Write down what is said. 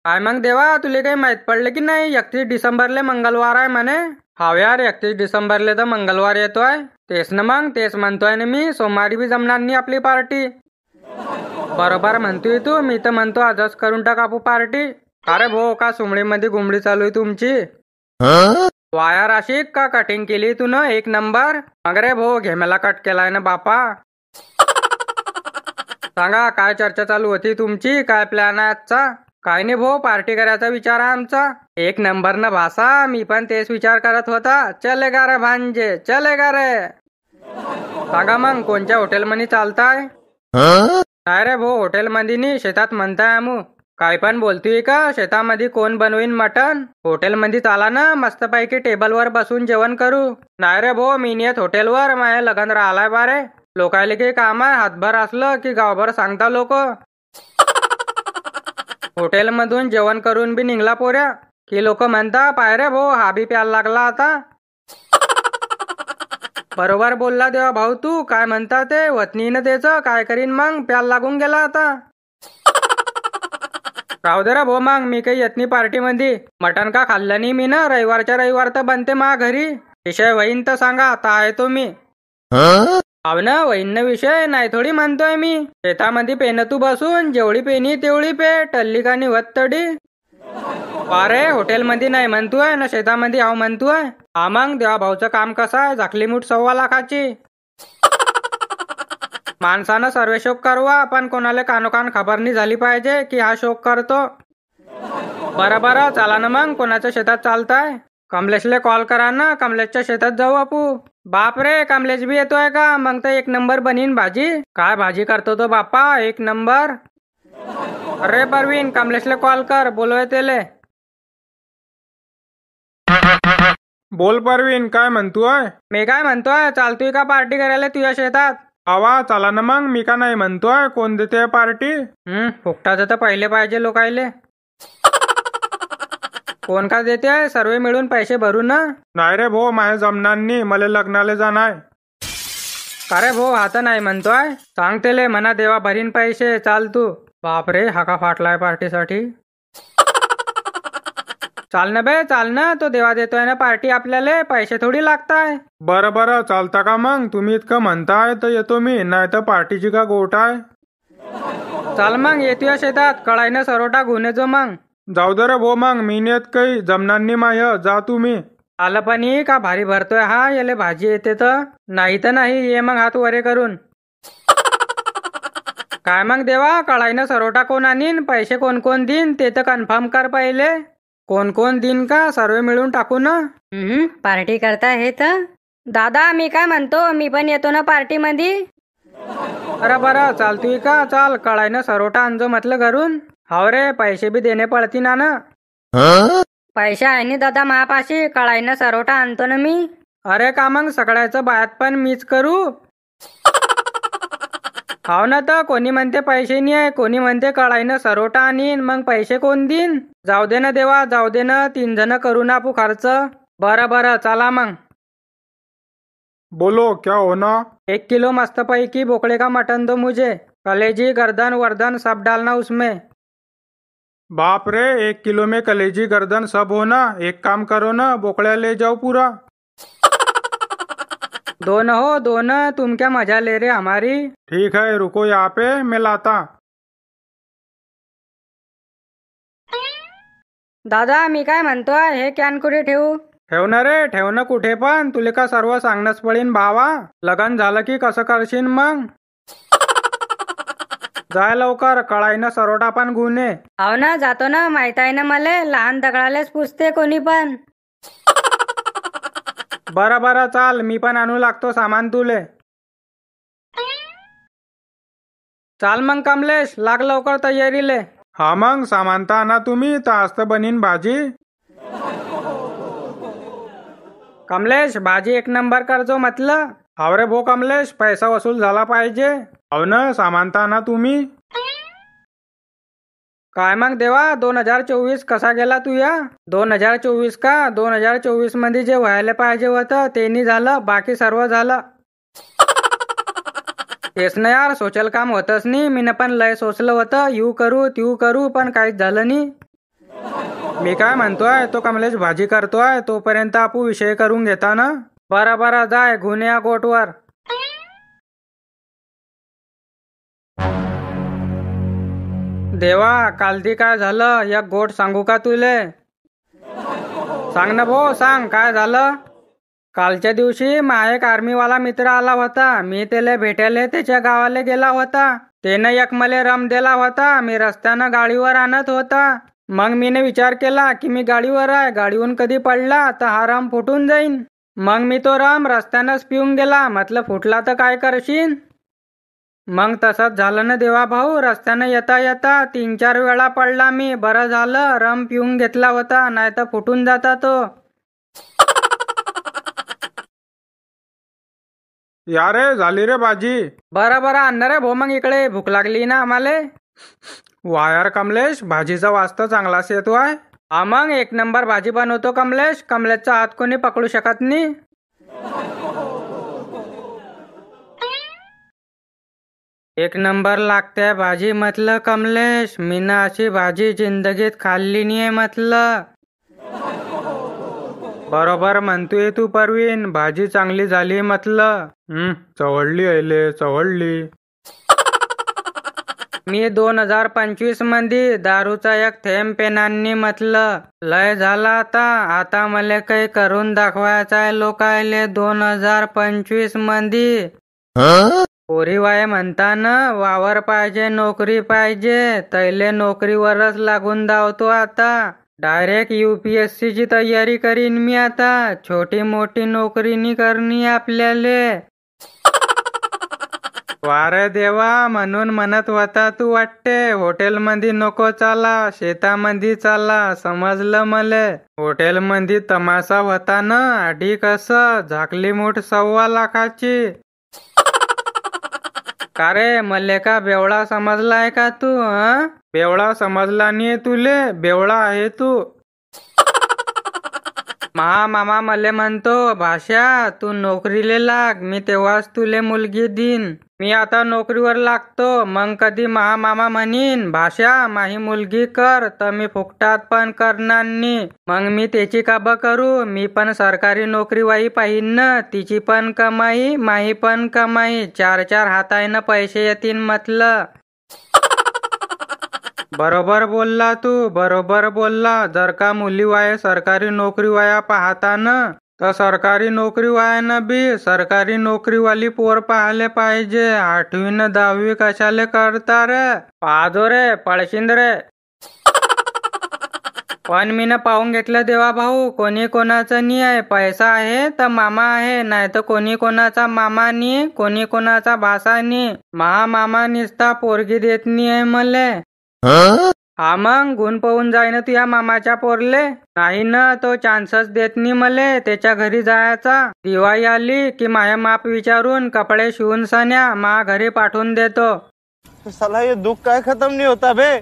काय मग देवा, तुले काही माहित पडलं की नाही? 31 डिसेंबरले मंगळवार आहे म्हणे. हाव यार, 31 डिसेंबरले तर मंगळवार येतोय. तेच ना मग, तेच म्हणतोय ना मी. सोमवारी बी जमणार नाही आपली पार्टी. बरोबर म्हणतोय तू. मी तर म्हणतो आजच करून टाक आपू पार्टी. अरे भो, का सुमडीमध्ये गुमडी चालू आहे तुमची? वायर आशिक का कटिंग केली तू न 1 नंबर? मग रे भो, घेमेला कट केलाय ना बापा. सांगा, काय चर्चा चालू होती तुमची? काय प्लॅन आहे आजचा? काय नाही भो, पार्टी करायचा विचार आहे आमचा. 1 नंबर न भाषा. मी पण तेच विचार करत होता. चलेगा रे भांजे, चलेगा रे. सांगा मग, कोणत्या हॉटेलमध्ये चालताय? नाही रे भो, हॉटेलमध्ये नाही, शेतात म्हणताय आमू. काय पण बोलतोय का? शेतामध्ये कोण बनवीन मटन? हॉटेलमध्ये चाला ना, मस्तपैकी टेबलवर बसून जेवण करू. नाही रे भो, मी नेत हॉटेलवर. माझ्या लगन राहिलाय बारे. लोकायले काही काम आहे, हातभर असलं की गावभर सांगता लोक. हॉटेलमधून जेवण करून बी निघला पोऱ्या की लोक म्हणता, पाय रे भो, हा बी प्यायला लागला आता. बरोबर बोलला देवा भाऊ तू. काय म्हणता ते वतनीनं त्याचं काय करीन मग? प्यायला लागून गेला आता. राहू दे रे भो, मग मी काही येत नाही पार्टीमध्ये. मटण का खाल्लं नाही मी ना. रविवारच्या रविवार तर बनते मा घरी. विषय वहीन तर सांगा, आता आहे तो मी. हाव ना, वहीन विषय नाही थोडी म्हणतोय मी. शेतामध्ये पेन तू बसून, जेवढी पेनी तेवढी पे. टल्ली का निवत तडी. अरे हॉटेलमध्ये नाही म्हणतोय ना, शेतामध्ये हाव म्हणतोय. हा मग, देवा भाऊचं काम कसं आहे? झाकली मूठ 1.25 लाखाची. माणसानं सर्वे शोक करवा, पण कोणाला कानोकान खबर नाही झाली पाहिजे की हा शोक करतो. बरं बरं, चला ना मग. कोणाच्या शेतात चालताय? कमलेशले कॉल करा ना, कमलेशच्या शेतात जाऊ आपू. बाप रे, कमलेश बी येतोय का? मग तर 1 नंबर बनीन भाजी. काय भाजी करतो तो बाप्पा, 1 नंबर. अरे परवीन, कमलेशले कॉल कर, बोलवय तेले. बोल परवीन, काय म्हणतोय? मी काय म्हणतोय, चालतोय का पार्टी करायला तुझ्या शेतात? आवा चला ना मग. मी का नाही म्हणतोय. कोण देते पार्टी? फुकटाचं तर पहिले पाहिजे लोकायले. कोण का देते? सर्व मिळून पैसे भरू ना. नाही रे भो, माझ्या जमणार नाही. मला लग्नाला जाणार. अरे भो, आता नाही म्हणतोय. सांगतेले म्हणा देवा भरीन पैसे, चाल तू. बापरे, हा का फाटलाय पार्टीसाठी. चाल ना बे, चाल ना. तो देवा देतोय ना पार्टी आपल्याला, पैसे थोडी लागताय. बरं बरं, चालता का मग? तुम्ही इतकं म्हणताय तर येतो मी, नाही तर पार्टीची का गोट आहे. चाल मग, येतोय शेतात. कळाईनं सरोटा घेऊन येजो मग. जाऊ दे रे भो, मग मी नेत काही जमणार नाही माय. जा तुम्ही. आलं पण ही का भारी भरतोय हा. याले भाजी येते तर नाही तर नाही. ये मग हात वरे करून. काय मग देवा, कळाईनं सरोटा कोण आणीन? पैसे कोण कोण देईन ते तर कन्फर्म कर पहिले. कोण कोण देईन का? सर्व मिळून टाकू ना. पार्टी करता हे तर. दादा, मी काय म्हणतो, मी पण येतो ना पार्टी मध्ये. अरे बरं, चालतोय का? चाल, कळाईनं सरोटा आणजो म्हटलं घरून. हाव रे, पैसे बी देणे पडती ना ना. पैसे आहे नि दादा महापाशी. कळाईनं सरोटा आणतो ना मी. अरे का मग सगळ्याचं बायात पण मीच करू? हाव ना, तर कोणी म्हणते पैसे नाही आहे, कोणी म्हणते कळाईनं सरोटा आणीन. मग पैसे कोण देईन? जाऊ दे ना देवा, जाऊ दे ना. 3 जण करू ना आपू खर्च. बरं बरं, चला मग. बोलो, क्या होना? 1 किलो मस्त पैकी बोकड़े का मटन दो मुझे. कलेजी, गर्दन वर्दन सब डालना उसमें. बाप रे, 1 किलो में कलेजी गर्दन सब होना? एक काम करो ना, बोकड़ा ले जाओ पूरा. 2 हो, 2. तुम क्या मजा ले रहे हमारी. ठीक है, रुको यहाँ पे, मैं लाता. दादा, मी काय म्हणतोय, हे कॅन कुठे ठेवू? ठेवणं रे, ठेवणं कुठे पण. तुले का सर्व सांगणंच पडीन भावा. लग्न झालं की कसं करशील मग? जाय लवकर, कळाईनं सरोटा पण घेऊन ये. हो ना, जातो ना. माहित आहे ना मला, लहान दगडालेच पुसते कोणी पण. बरं बरं, चाल. मी पण आणू लागतो सामान तुले. चाल मग कमलेश, लाग लवकर तयारीले. हा मग, सामान तर आणा तुम्ही, तर आज तर बनीन भाजी. कमलेश, भाजी 1 नंबर करजो म्हटलं. हाव रे भो कमलेश, पैसा वसूल झाला पाहिजे. हो ना, सामान तर आणा तुम्ही. काय मग देवा, 2024 कसा गेला तुया? 2024 का? 2024 मध्ये जे व्हायला पाहिजे होतं ते नाही झालं, बाकी सर्व झालं. तेच ना यार, सोशल काम होतच नाही. मीनं पण लय सोचलं होतं, यू करू त्यू करू, पण काहीच झालं नाही. मी काय म्हणतोय, तो कमलेश भाजी करतोय तोपर्यंत आपू विषय करून घेता ना. बरं बरं जाय गुन्हे या गोटवर. देवा कालदी काय झालं एक गोट सांगू का तुले? सांग ना भाऊ सांग काय झालं. कालच्या दिवशी माझा एक आर्मीवाला मित्र आला होता. मी त्याला भेटायला त्याच्या गावाला गेला होता. त्यानं एक मले रम दिला होता. मी रस्त्यानं गाडीवर आणत होता. मग मीने विचार केला की मी गाडीवर आहे, गाडीहून कधी पडला तर हा रम फुटून जाईन. मग मी तो रम रस्त्यानंच पिऊन गेला. म्हटलं फुटला तर काय करशील. मग तसंच झालं ना देवा भाऊ. रस्त्यानं येता येता 3-4 वेळा पडला मी. बरं झालं रम पिऊन घेतला होता, नाही तर फुटून जाता तो. या रे झाली रे भाजी. बरं बरं आणणार रे भाऊ मग इकडे भूक लागली ना आम्हाला. वायर कमलेश भाजीचा वास्त चांगलाच येतो आहे. हा मग एक नंबर भाजी बनवतो कमलेश. कमलेशचा हात कोणी पकडू शकत नाही. एक नंबर लागते भाजी म्हटलं कमलेश. मीनं अशी भाजी जिंदगीत खाल्ली नाहीये म्हटलं. बरोबर म्हणतोय तू परवीन, भाजी चांगली झाली म्हटलं. चवळली अले चवळली. मी 2025 मध्ये दारूचा एक थेंब पेनांनी म्हटलं. लय झाला आता मला काही करून दाखवायचं आहे लोकायले 2025 मध्ये. पोरी वाय म्हणताना वावर पाहिजे नोकरी पाहिजे. तैले नोकरीवरच लागून धावतो आता. डायरेक्ट UPSC ची तयारी करीन मी आता. छोटी मोठी नोकरी नाही करणी आपल्याले. वारे देवा म्हणून म्हणत होता तू वाटते. हॉटेलमध्ये नको चाला, शेतामध्ये चाला. समजलं मले. हॉटेलमध्ये तमाशा होता ना आधी कसं. झाकली मूठ 1.25 लाखाची. का रे मले का बेवळा समजलाय का तू? बेवळा समजला नाही तुले, बेवळा आहे तू. मामा मले म्हणतो भाषा तू नोकरीले लाग, मी तेव्हाच तुले मुलगी देईन. मी आता नोकरीवर लागतो मग कधी मामा म्हणीन भाषा माही मुलगी कर, तर मी फुकटात पण करणार नाही. मग मी त्याची काबा करू. मी पण सरकारी नोकरी वाई पाहिन ना. तिची पण कमाई माही पण कमाई. 4-4 हातायनं पैसे येतील म्हटलं. बरोबर बोलला तू, बरोबर बोलला. जर का मुली वाया सरकारी नोकरी वाया पाहता ना, तर सरकारी नोकरी वायानं बी सरकारी नोकरीवाली पोर पाहायला पाहिजे. 8वी न 10वी कशाले करता रे. पाहजो रे पळशीन रे. पण मी पाहून घेतलं देवा भाऊ. कोणी कोणाचं नाही आहे. पैसा आहे तर मामा आहे, नाही तर कोणी कोणाचा मामा नाही, कोणी कोणाचा भाषा नाही. मामा निसता पोरगी देत नाही आहे मले. हा मग गुण पाहून जाय ना तुझ्या मामाच्या पोरले. नाही ना तो चान्सच देत नाही मले त्याच्या घरी जायचा. दिवाळी आली की माया माप विचारून कपडे शिवून सण्या मा घरी पाठवून देतो. साला ये दुख काय खत्म नहीं होता बे.